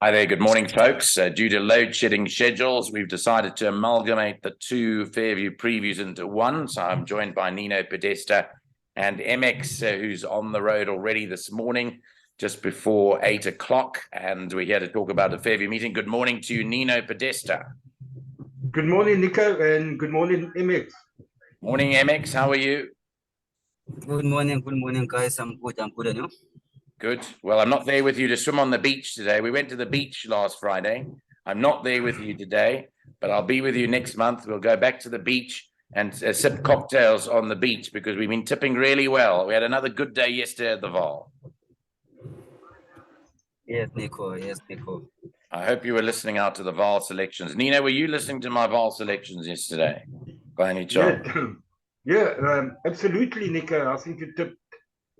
Hi there, good morning, folks. Due to load shedding schedules, we've decided to amalgamate the two Fairview previews into one. So I'm joined by Nino Podesta and MX, who's on the road already this morning, just before 8 o'clock. And we're here to talk about the Fairview meeting. Good morning to you, Nino Podesta. Good morning, Nico, and good morning, MX. Morning, MX. How are you? Good morning, guys. I'm good, and you? Good. Well, I'm not there with you to swim on the beach today. We went to the beach last Friday. I'm not there with you today, but I'll be with you next month. We'll go back to the beach and sip cocktails on the beach because we've been tipping really well. We had another good day yesterday at the Val. Yes, Nico. Yes, Nico. I hope you were listening out to the Val selections. Nino, were you listening to my Val selections yesterday by any chance? Absolutely, Nico. I think you tipped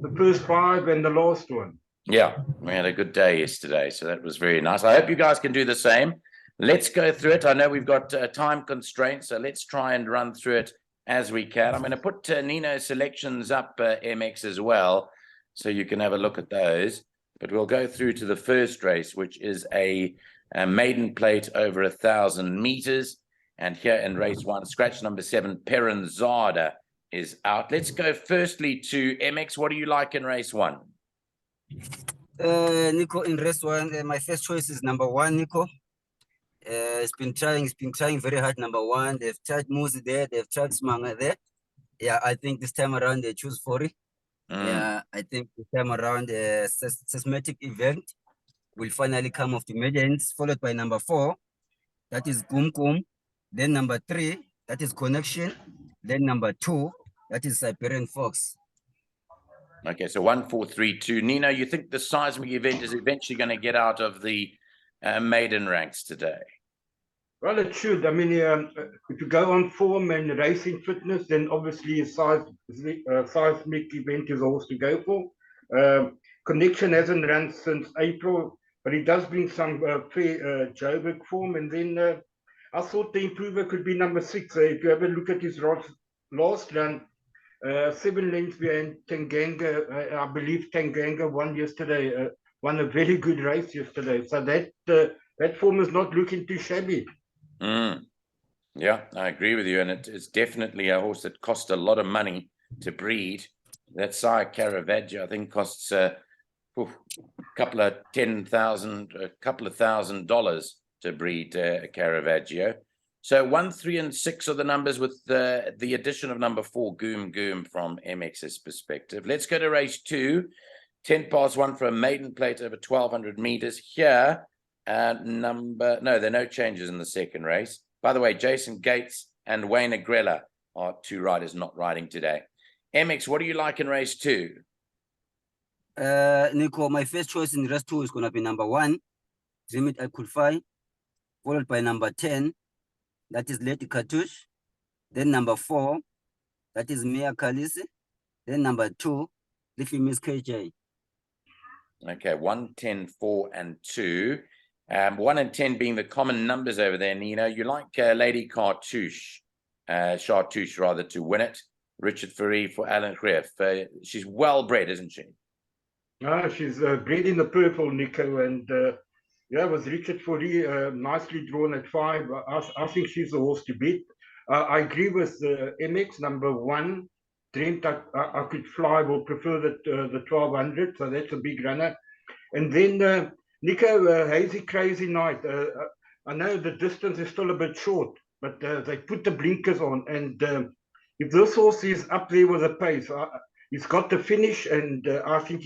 the first five and the last one. Yeah, we had a good day yesterday, so that was very nice. I hope you guys can do the same. Let's go through it. I know we've got time constraints, so let's try and run through it as we can. I'm going to put Nino's selections up, MX, as well, so you can have a look at those. But we'll go through to the first race, which is a maiden plate over 1,000 meters. And here in race one, scratch number 7, Peranzada is out. Let's go firstly to MX. What do you like in race one? Nico, in race one, my first choice is number 1, Nico. It's been trying very hard, number 1. They've tried Muzi there, they've tried Smanga there. Yeah, I think this time around they choose 40. Yeah, I think this time around a systematic event will finally come off the maidens, followed by number 4, that is Kum Kum. Then number 3, that is Connection. Then number 2, that is Siberian Fox. Okay, so 1, 4, 3, 2. Nino, you think the seismic event is eventually going to get out of the maiden ranks today? Well, it should. I mean, if you go on form and racing fitness, then obviously a seismic event is always to go for. Connection hasn't run since April, but he does bring some fair Joburg form. And then I thought the improver could be number 6. If you have a look at his last run, 7 lengths behind Tanganga. I believe Tanganga won a very good race yesterday. So that form is not looking too shabby. Yeah, I agree with you. And it's definitely a horse that cost a lot of money to breed. That sire Caravaggio, I think, costs a couple of $10,000 to breed Caravaggio. So 1, 3, and 6 are the numbers with the addition of number 4, Goom Goom, from MX's perspective. Let's go to race 2, 10 past 1 for a maiden plate over 1,200 meters. Here, there are no changes in the second race. By the way, Jason Gates and Wayne Agrella are 2 riders not riding today. MX, what do you like in race 2? Nico, my first choice in race 2 is going to be number 1, Dream It I Could Fly, followed by number 10, that is Lady Cartouche. Then number 4, that is Mia Kalisi. Then number 2, Liffy Miss KJ. Okay, 1, 10, 4, and 2. 1 and 10 being the common numbers over there, Nino. You like Lady Chartouche rather, to win it. Richard Ferry for Alan Greff. She's well bred, isn't she? She's bred in the purple, Nico, and with Richard Ferry nicely drawn at 5. I think she's a horse to beat. I agree with MX, number 1. Dreamt I Could Fly will prefer the 1,200, so that's a big runner. And then Nico, Hazy Crazy Night. I know the distance is still a bit short, but they put the blinkers on. And if this horse is up there with the pace, he's got the finish, and I think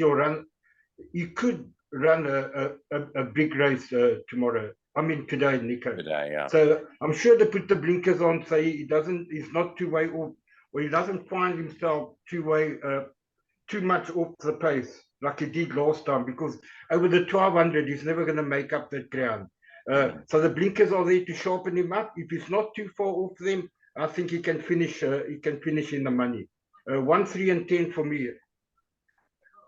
he could run a big race today, Nico. Today, yeah. So I'm sure they put the blinkers on, so he's not two-way off, or he doesn't find himself too much off the pace like he did last time, because over the 1,200 he's never going to make up that ground. So the blinkers are there to sharpen him up. If he's not too far off them, I think he can finish. He can finish in the money. 1, 3, and 10 for me.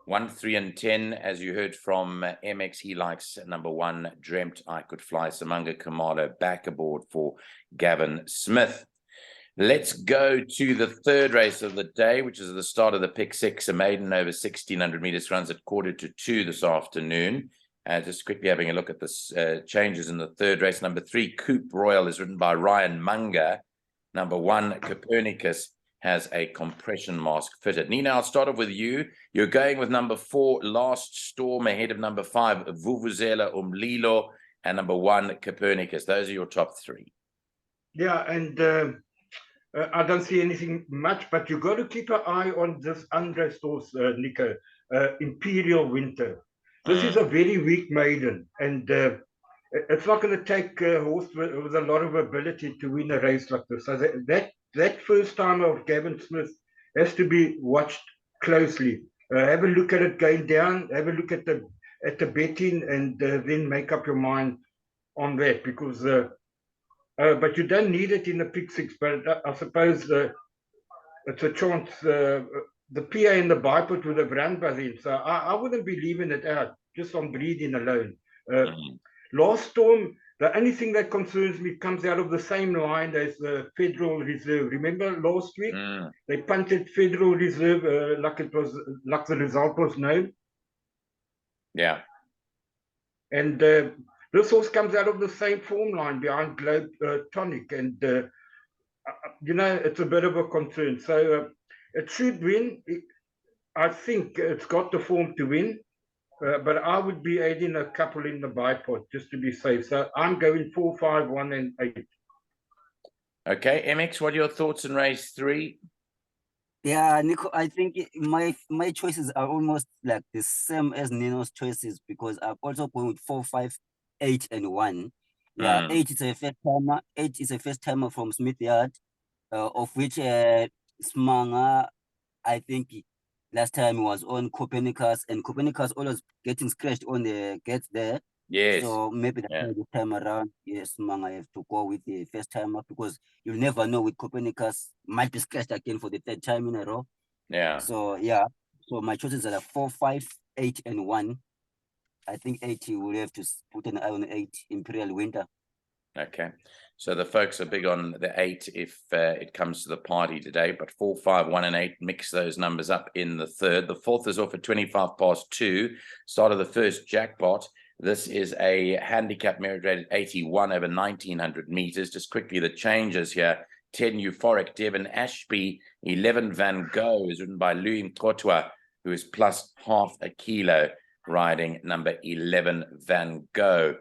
1, 3, and 10, as you heard from MX, he likes number 1, Dreamt I Could Fly. Samanga Kamalo back aboard for Gavin Smith. Let's go to the third race of the day, which is the start of the Pick 6, a maiden over 1,600 meters, runs at 1:45 this afternoon. Just quickly having a look at this changes in the third race. Number 3, Coupe Royal, is ridden by Ryan Munger. Number 1, Copernicus, has a compression mask fitted. Nina, I'll start off with you. You're going with number 4, Last Storm, ahead of number 5, Vuvuzela Umlilo, and number 1, Copernicus. Those are your top 3. Yeah, and I don't see anything much, but you got to keep an eye on this unrest horse, Nico, Imperial Winter. This is a very weak maiden, and it's not going to take a horse with a lot of ability to win a race like this. So that first time of Gavin Smith has to be watched closely. Have a look at it going down. Have a look at the betting, and then make up your mind on that, because. But you don't need it in the pick 6. But I suppose it's a chance. The PA and the biped would have run by then, so I wouldn't be leaving it out just on breeding alone. Last Storm, the only thing that concerns me comes out of the same line as the Federal Reserve. Remember last week they punted Federal Reserve like the result was known. Yeah, and this horse comes out of the same form line behind Globe Tonic, and it's a bit of a concern. So it should win. I think it's got the form to win. But I would be adding a couple in the bipod just to be safe. So I'm going 4, 5, 1, and 8. Okay, MX, what are your thoughts in race 3? Yeah, Nico, I think my choices are almost like the same as Nino's choices, because I'm also going with 4, 5, 8, and 1. Yeah, 8 is a first timer. 8 is a first timer from Smith Yard, of which Smanga, I think last time was on Copernicus, and Copernicus always getting scratched on the gates there. Yes. So maybe this time around, yes, I have to go with the first timer, because you'll never know with Copernicus, might be scratched again for the 3rd time in a row. Yeah. So yeah, so my choices are 4, 5, 8, and 1. I think 8 you will have to put an eye on 8, Imperial Winter. Okay, so the folks are big on the 8 if it comes to the party today, but 4, 5, 1, and 8, mix those numbers up in the 3rd. The 4th is off at 2:25 start of the first jackpot. This is a handicap merit rated 81 over 1900 meters. Just quickly, the changes here: 10 Euphoric, Devon Ashby, 11 Van Gogh is ridden by Louis Mkotwa, who is plus half a kilo, riding number 11 Van Gogh.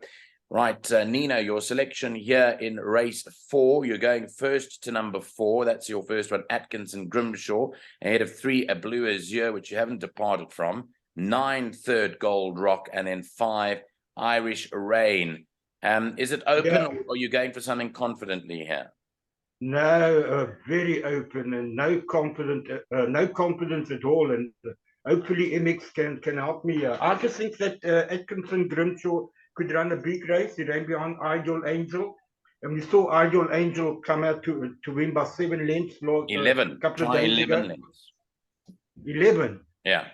Right, Nino, your selection here in race 4. You're going first to number 4. That's your first one, Atkinson Grimshaw, ahead of 3, A Blue Azure, which you haven't departed from, 9, Third Gold Rock, and then 5, Irish Rain. Is it open, or are you going for something confidently here? No, very open, and no confidence at all. And hopefully MX can help me here. I just think that Atkinson Grimshaw could run a big race. He ran behind Ideal Angel, and we saw Ideal Angel come out to win by 7 lengths. 11. A couple of days 11 ago. lengths. 11. Yeah,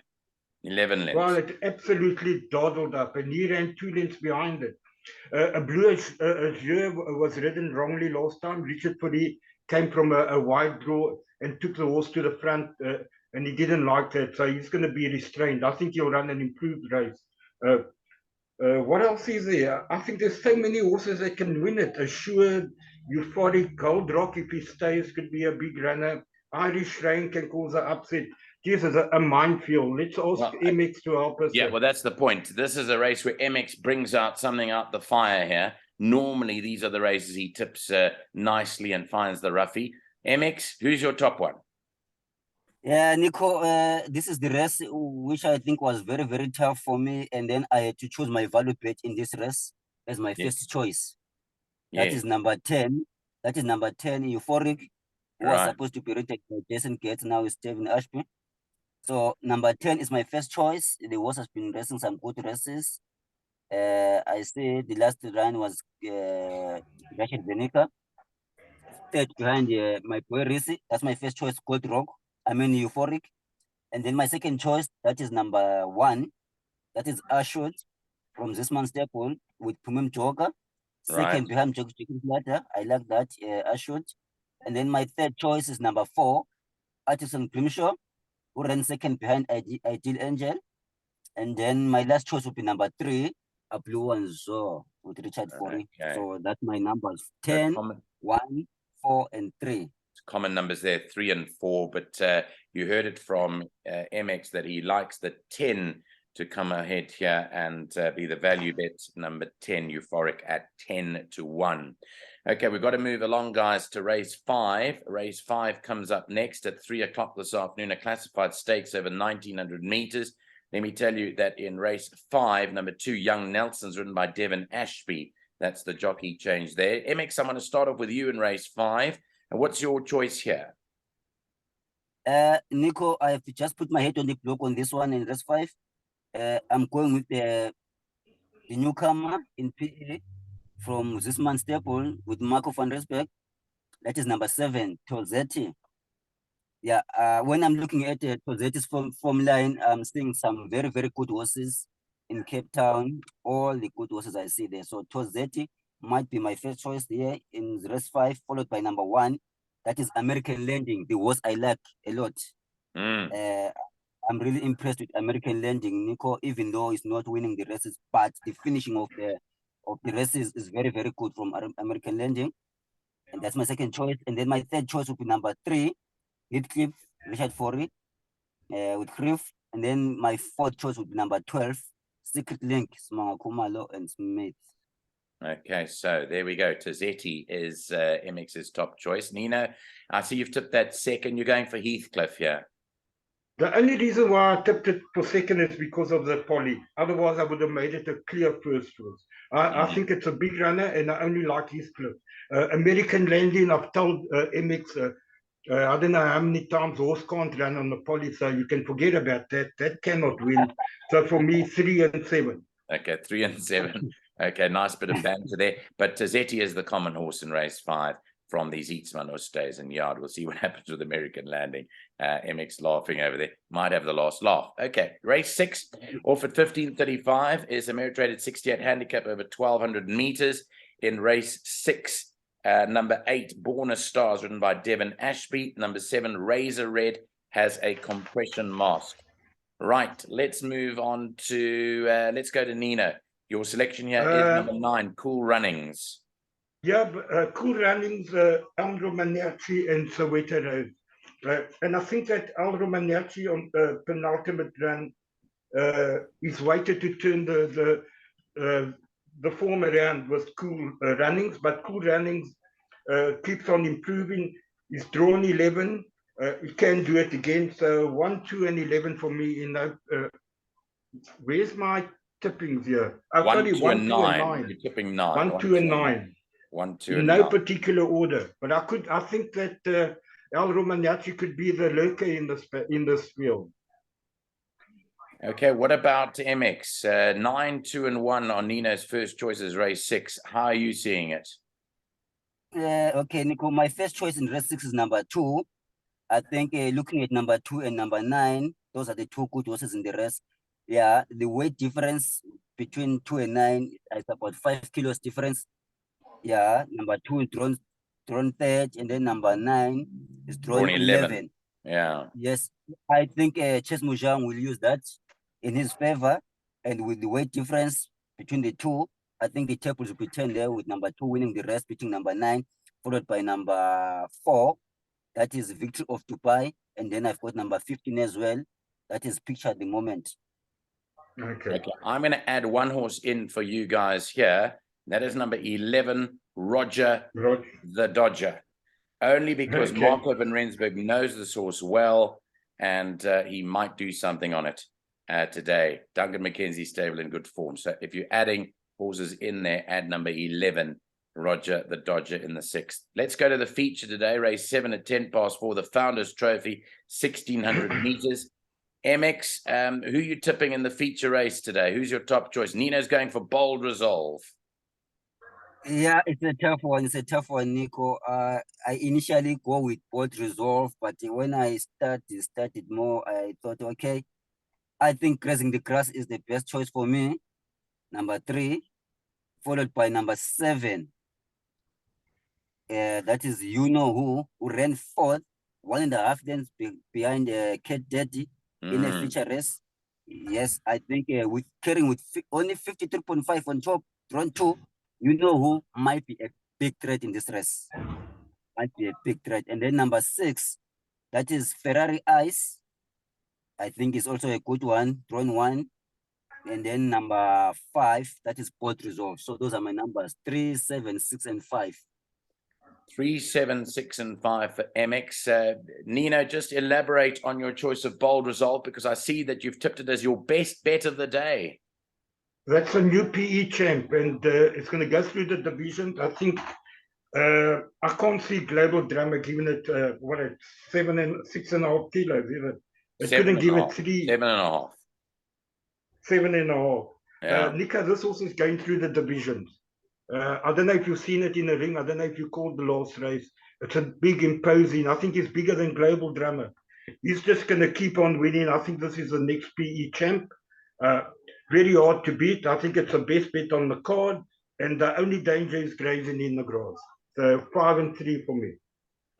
11 lengths. Well, it absolutely dawdled up, and he ran 2 lengths behind it. A Blue Azure was ridden wrongly last time. Richard Fourie came from a wide draw and took the horse to the front, and he didn't like that, so he's going to be restrained. I think he'll run an improved race. What else is there? I think there's so many horses that can win it. Assured, Euphoric, Gold Rock, if he stays, could be a big runner. Irish Rain can cause an upset. This is a minefield. Let's ask MX to help us. Yeah, well, that's the point. This is a race where MX brings out something out the fire here. Normally, these are the races he tips nicely and finds the roughie. MX, who's your top one? Yeah, Nico, this is the race which I think was very, very tough for me. And then I had to choose my value bet in this race as my first choice. That is number 10. That is number 10, Euphoric, who was supposed to be rated by Jason Gates. Now is Stephen Ashby. So number 10 is my first choice. The horse has been racing some good races. I say the last run was Rashid Benika. 3rd behind my boy Risi. That's my first choice, Gold Rock. Euphoric. And then my second choice, that is number 1. That is Ashwood from this man's stable with Pumim Joker. Second behind Joker Ladder. I like that, Ashwood. And then my 3rd choice is number 4, Artisan Grimshaw, who ran second behind Ideal Angel. And then my last choice would be number 3, a blue one, so with Richard Forey. Okay. So that's my numbers: So 10, common, 1, 4, and 3. common numbers there, 3 and 4. But you heard it from MX that he likes the 10 to come ahead here and be the value bet. Number 10, Euphoric at 10-1. Okay, we've got to move along, guys, to race 5. Race 5 comes up next at 3 o'clock this afternoon, a classified stakes over 1,900 meters. Let me tell you that in race 5, number 2, Young Nelson's ridden by Devon Ashby. That's the jockey change there. MX, I'm going to start off with you in race 5. And what's your choice here? Nico, I have just put my head on the block on this one in race 5. I'm going with the newcomer in PE from Zisman Staple with Marco van Rensburg. That is number 7, Tozetti. Yeah, when I'm looking at Tozetti's form line, I'm seeing some very, very good horses in Cape Town. All the good horses I see there. So Tozetti might be my first choice here in race 5, followed by number 1. That is American Landing, the horse I like a lot. I'm really impressed with American Landing, Nico, even though it's not winning the races, but the finishing of the races is very, very good from American Landing. And that's my second choice. And then my third choice would be number 3, Heathcliff, Richard Forey, with Cliff. And then my fourth choice would be number 12, Secret Link, Smanga Kumalo and Smith. Okay, so there we go. Tozetti is MX's top choice. Nino, I see you've tipped that second. You're going for Heathcliff here. The only reason why I tipped it for second is because of the Poly. Otherwise, I would have made it a clear first choice. I think it's a big runner, and I only like Heathcliff. American Landing, I've told MX, I don't know how many times horse can't run on the Poly, so you can forget about that. That cannot win. So for me, 3 and 7. Okay, 3 and 7. Okay, nice bit of banter there. But Tozetti is the common horse in race 5 from these Eatsman or stays in yard. We'll see what happens with American Landing. MX laughing over there. Might have the last laugh. Okay, race 6 off at 15:35 is a merit-rated 68 handicap over 1,200 meters. In race 6, number 8, Born as Stars, ridden by Devon Ashby. Number 7, Razor Red, has a compression mask. Right, let's move on to, let's go to Nino. Your selection here is number 9, Cool Runnings. Yeah, Cool Runnings, El Romanelli and Soweto Road. And I think that El Romanelli on the penultimate run is waited to turn the form around with Cool Runnings, but Cool Runnings keeps on improving. He's drawn 11. He can do it again. So 1, 2, and 11 for me. Where's my tippings here? 1, 2, and 9. You're tipping 9. 1, 2, and 9. 1, 2, in and no 9. particular order. But I think that El Romanelli could be the lurker in this field. Okay, what about MX? 9, 2, and 1 on Nino's first choice is race 6. How are you seeing it? Okay, Nico, my first choice in race 6 is number 2. I think looking at number 2 and number 9, those are the two good horses in the race. Yeah, the weight difference between 2 and 9 is about 5 kilos difference. Yeah, number 2 is drawn third, and then number 9 is drawn 11. Yeah. Yes, I think Ches Mujang will use that in his favor, and with the weight difference between the two, I think the tables will be turned there with number 2 winning the rest, between number 9, followed by number 4. That is Victory of Dubai, and then I've got number 15 as well. That is Picture at the Moment. Okay. I'm going to add one horse in for you guys here. That is number 11, Roger the Dodger. Only because Marco van Rensburg knows this horse well, and he might do something on it today. Duncan McKenzie stable in good form. So if you're adding horses in there, add number 11, Roger the Dodger in the 6th. Let's go to the feature today, race 7 at 4, the Founders Trophy, 1,600 meters. MX, who are you tipping in the feature race today? Who's your top choice? Nino's going for Bold Resolve. Yeah, it's a tough one. It's a tough one, Nico. I initially go with Bold Resolve, but when I started more, I thought, okay, I think Grazing the Grass is the best choice for me. Number 3, followed by number 7. That is You Know Who ran 4th, 1.5 lengths behind Cat Daddy in a feature race. Yes, I think with carrying with only 53.5 on top, drawn 2, you know who might be a big threat in this race. Might be a big threat. And then number 6, that is Ferrari Ice. I think is also a good one, drawn 1. And then number 5, that is Port Resolve. So those are my numbers: 3, 7, 6, and 5. 3, 7, 6, and 5 for MX. Nino, just elaborate on your choice of bold result, because I see that you've tipped it as your best bet of the day. That's a new PE champ, and it's going to go through the divisions. I think I can't see Global Drama giving it 6.5 kilos. It couldn't give it 3. 7.5. 7.5. Yeah. Nico, this horse is going through the divisions. I don't know if you've seen it in the ring. I don't know if you called the last race. It's a big, imposing. I think he's bigger than Global Drama. He's just going to keep on winning. I think this is the next PE champ. Very hard to beat. I think it's the best bet on the card. And the only danger is grazing in the grass. So 5 and 3 for me.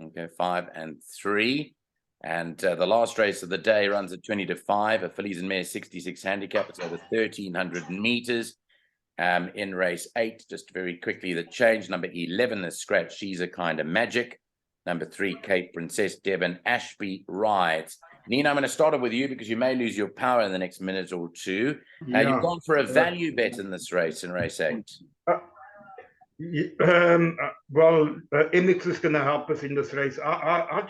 Okay, 5 and 3. And the last race of the day runs at 20 to 5. A fillies and mares 66 handicap. It's over 1,300 meters. In race 8, just very quickly, the change. Number 11, the scratch. She's a kind of magic. Number 3, Cape Princess Devon Ashby rides. Nina, I'm going to start it with you because you may lose your power in the next minute or two. You've gone for a value bet in this race, in race 8. MX is going to help us in this race. I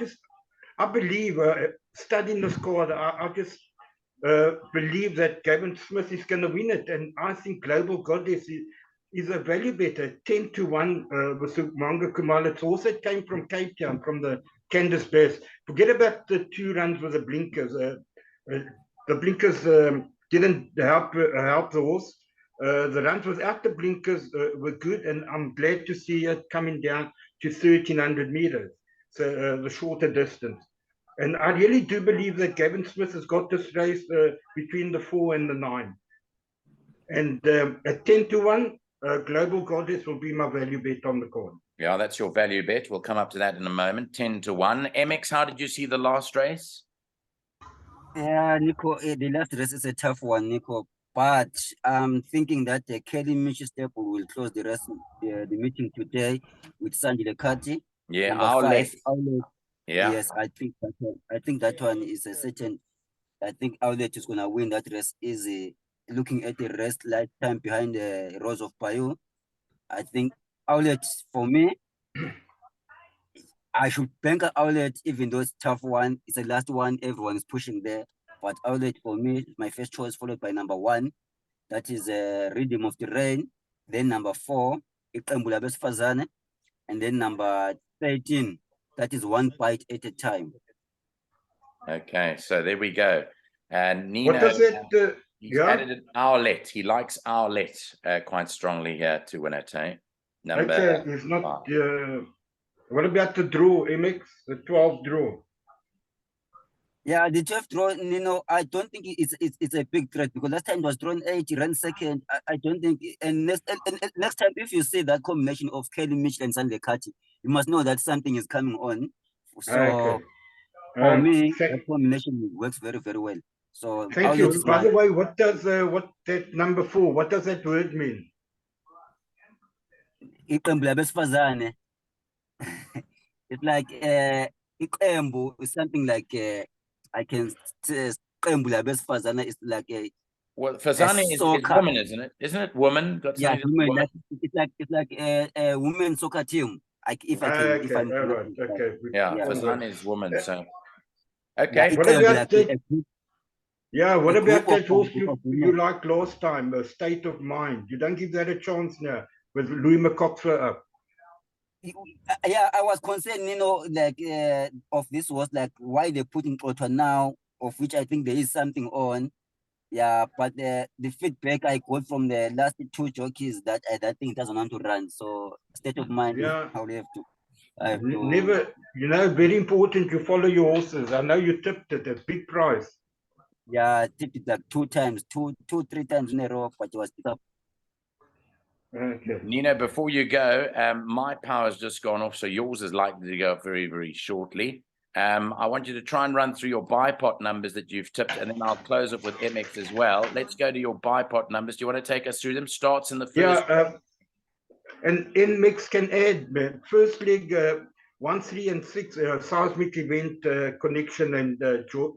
believe, studying the squad, I just believe that Gavin Smith is going to win it. And I think Global Goddess is a value better. 10 to 1 with Manga Kumala. It also came from Cape Town, from the Candice Bass. Forget about the 2 runs with the blinkers. The blinkers didn't help the horse. The runs without the blinkers were good, and I'm glad to see it coming down to 1,300 meters, so the shorter distance. And I really do believe that Gavin Smith has got this race between the 4 and the 9. And at 10 to 1, Global Goddess will be my value bet on the card. Yeah, that's your value bet. We'll come up to that in a moment. 10 to 1. MX, how did you see the last race? Yeah, Nico, the last race is a tough one, Nico. But I'm thinking that Kelly Mitchell Staple will close the rest the meeting today with Sandy Lekati. Yeah, Number 5, Outlet. Yeah. Yes, I think that one is a certain. I think Outlet is gonna win that race easy. Looking at the rest lifetime behind the Rose of Payu, I think Outlet for me. I should bank an Outlet, even though it's a tough one. It's the last one. Everyone is pushing there. But Outlet for me is my first choice, followed by number 1. That is Rhythm of the Rain. Then number 4, Iqembu Labesifazane. And then number 13, that is One Bite at a Time. Okay, so there we go. And Nino, what does it? He's added an Outlet. He likes Outlet quite strongly here to win it. Number okay, it's not. What about the draw, MX? The 12 draw. Yeah, the 12 draw, I don't think it's a big threat, because last time it was drawn 8, he ran second. I don't think, and next time, if you see that combination of Kelly Mitchell and Sandy Lekati, you must know that something is coming on. So okay. For me, that combination works very, very well. So thank you. By the way, what does that number 4? What does that word mean? It's like Iqembu is something like I can say is like a. Well, Fazani is woman, isn't it? Isn't it woman? Got yeah, women, woman? It's like a women's soccer team. If I can, if I'm right, okay. Yeah, Fazani is woman. So okay. Yeah, what about that? Yeah, what about that horse you liked last time, State of Mind? You don't give that a chance now with Louis McCockfler up. Yeah, I was concerned, of this was like why they put in Otto now, of which I think there is something on. Yeah, but the feedback I got from the last 2 jockeys that I think doesn't want to run. So State of Mind, yeah. I'll have to. Never, very important. You follow your horses. I know you tipped it at big price. Yeah, I tipped it like 2 times, 3 times in a row, but it was picked up. Okay. Nino, before you go, my power's just gone off, so yours is likely to go up very, very shortly. I want you to try and run through your bipot numbers that you've tipped, and then I'll close it with MX as well. Let's go to your bipot numbers. Do you want to take us through them? Starts in the first. Yeah, and MX can add first leg 1, 3, and 6 seismic event connection and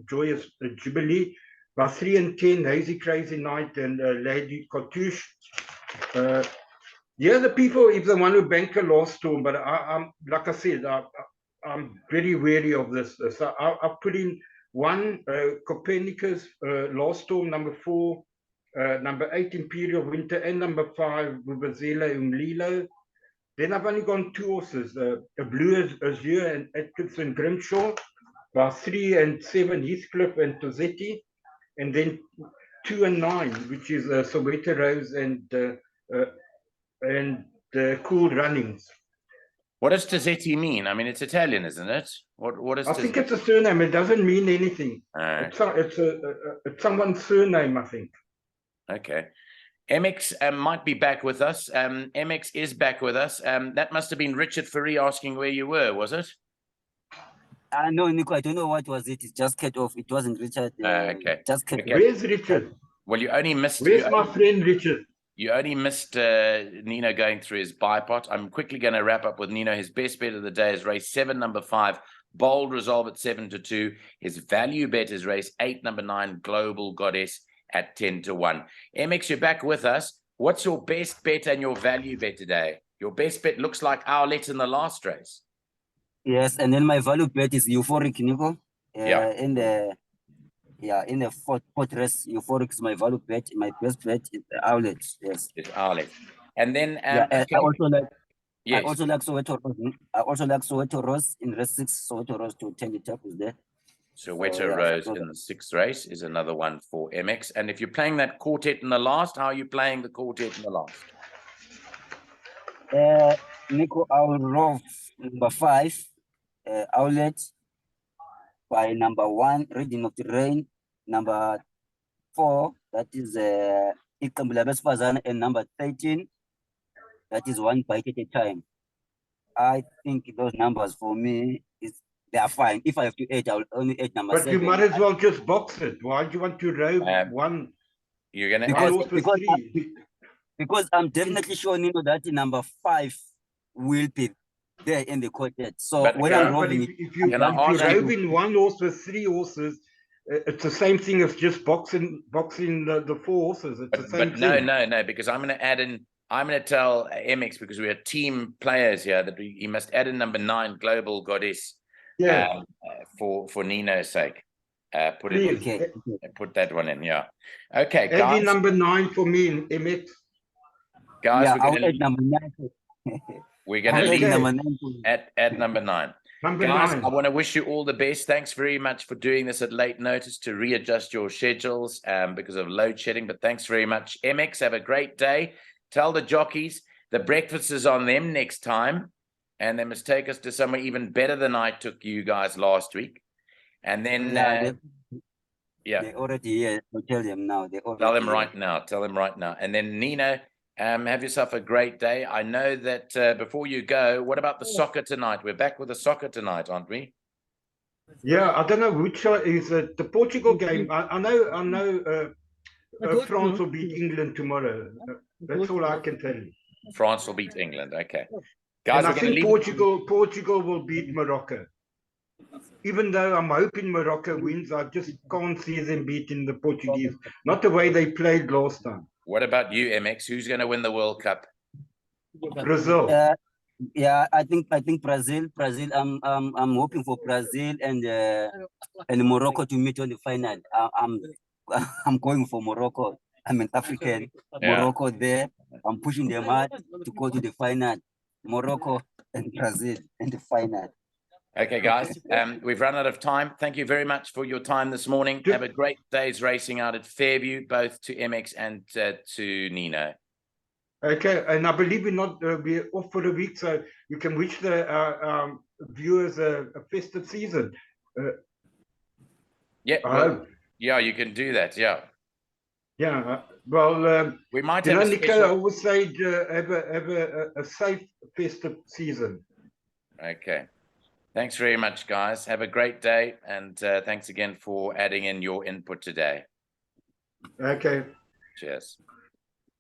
joyous jubilee. By 3 and 10 hazy crazy night and lady cartouche. Yeah, the people if they want to bank a lost storm, but I'm like I said, I'm very wary of this. So I put in 1 Copernicus lost storm, number 4. Number 8, Imperial Winter, and number 5, Vuvuzela Umlilo. Then I've only gone 2 horses, a Blue Azure and Atkinson Grimshaw, by 3 and 7, Heathcliff and Tozetti, and then 2 and 9, which is Soweto Rose and Cool Runnings. What does Tozetti mean? I mean, it's Italian, isn't it? What is? I think it's a surname. It doesn't mean anything. It's someone's surname, I think. Okay. MX might be back with us. MX is back with us. That must have been Richard Fourie asking where you were, was it? No, Nico, I don't know what was it. It just cut off. It wasn't Richard. Okay. Just cut Okay. Where's Richard? Well, you only missed. Where's my friend Richard? You only missed Nino going through his bipot. I'm quickly going to wrap up with Nino. His best bet of the day is race 7, number 5, Bold Resolve at 7-2. His value bet is race 8, number 9, Global Goddess at 10-1. MX, you're back with us. What's your best bet and your value bet today? Your best bet looks like Owlet in the last race. Yes, and then my value bet is Euphoric, Nico. Yeah. In the fourth race, Euphoric is my value bet. My best bet is the Outlet. Yes. It's Owlet. And then I also like. yes. I also like Soweto Rose. I also like Soweto Rose in race 6. Soweto Rose to 10 the tackles there. Soweto Rose in the 6th race is another one for MX. And if you're playing that quartet in the last, how are you playing the quartet in the last? Nico, I will roll number 5, Outlet, by number 1, Reading of the Rain, number 4, that is Ikambulabes Fazan, and number 13, that is 1 bite at a time. I think those numbers for me they are fine. If I have to 8, I will only 8 number 7. But you might as well just box it. Why do you want to row one? You're gonna because I'm definitely sure, Nino, that number 5 will be there in the quartet. So but, when I'm rolling, if you row in 1 horse with 3 horses, it's the same thing as just boxing the 4 horses. It's the same thing. No, because I'm going to add in. I'm going to tell MX, because we are team players here, that he must add in number 9, Global Goddess. Yeah. For Nino's sake, put that one in. Yeah. Okay, guys. Add in number 9 for me in MX. Guys, yeah, we're going to number 9. We're going to leave at number 9. Guys, I want to wish you all the best. Thanks very much for doing this at late notice to readjust your schedules because of load shedding. But thanks very much, MX. Have a great day. Tell the jockeys the breakfast is on them next time. And they must take us to somewhere even better than I took you guys last week. And then, they're already here. I'll tell them now. Tell them right now. And then, Nino, have yourself a great day. I know that before you go, what about the soccer tonight? We're back with the soccer tonight, aren't we? Yeah, I don't know which is it. The Portugal game. I know France will beat England tomorrow. That's all I can tell you. France will beat England. Okay. Guys, and I think Portugal will beat Morocco. Even though I'm hoping Morocco wins, I just can't see them beating the Portuguese. Not the way they played last time. What about you, MX? Who's going to win the World Cup? Brazil. Yeah, I think Brazil. I'm hoping for Brazil and Morocco to meet on the final. I'm going for Morocco. I'm an African. Yeah. Morocco there. I'm pushing them hard to go to the final. Morocco and Brazil in the final. Okay, guys, we've run out of time. Thank you very much for your time this morning. Have a great day's racing out at Fairview, both to MX and to Nino. Okay, and I believe we're off for the week, so you can wish the viewers a festive season. Yeah, you can do that. Yeah. Yeah, well, we might have Nicola always said have a safe festive season. Okay. Thanks very much, guys. Have a great day, and thanks again for adding in your input today. Okay. Cheers.